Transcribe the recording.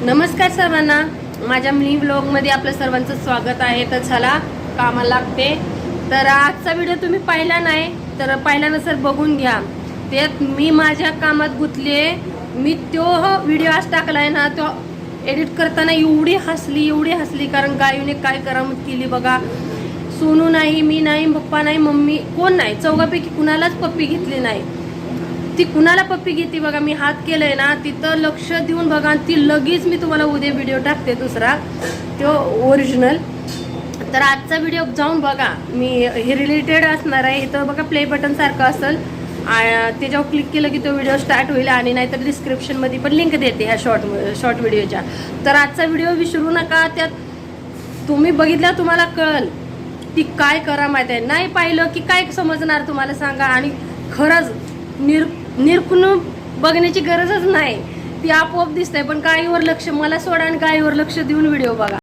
नमस्कार सर्वांना, माझ्या मिनी व्लॉगमध्ये आपलं सर्वांचं स्वागत आहे। तर चला कामाला लागते। तर आजचा व्हिडिओ तुम्ही पाहिला नाही तर पाहिला नसेल बघून घ्या। त्यात मी माझ्या कामात गुंतले। मी तो व्हिडिओ आज टाकलाय ना, तो एडिट करताना एवढी हसली कारण गायूने काय करामत केली बघा। सोनू नाही, मी नाही, पप्पा नाही, मम्मी कोण नाही, चौघापैकी कुणालाच पप्पी घेतली नाही। ती कुणाला पप्पी घेते बघा, मी हात केलंय ना तिथं लक्ष देऊन बघा। ती लगेच मी तुम्हाला उद्या व्हिडिओ टाकते दुसरा, तो ओरिजिनल। तर आजचा व्हिडिओ जाऊन बघा, मी हे रिलेटेड असणार आहे। इथं बघा प्ले बटन सारखं असेल, त्याच्यावर क्लिक केलं की तो व्हिडिओ स्टार्ट होईल। आणि नाहीतर डिस्क्रिप्शनमध्ये पण लिंक देते ह्या शॉर्ट व्हिडिओच्या। तर आजचा व्हिडिओ विसरू नका, त्यात तुम्ही बघितला तुम्हाला कळल ती काय करा माहिती आहे। नाही पाहिलं की काय समजणार तुम्हाला सांगा। आणि खरंच निरखून बघण्याची गरजच नाही, ती आपोआप दिसतंय। पण गायीवर लक्ष मला सोडा आणि गायीवर लक्ष देऊन व्हिडिओ बघा।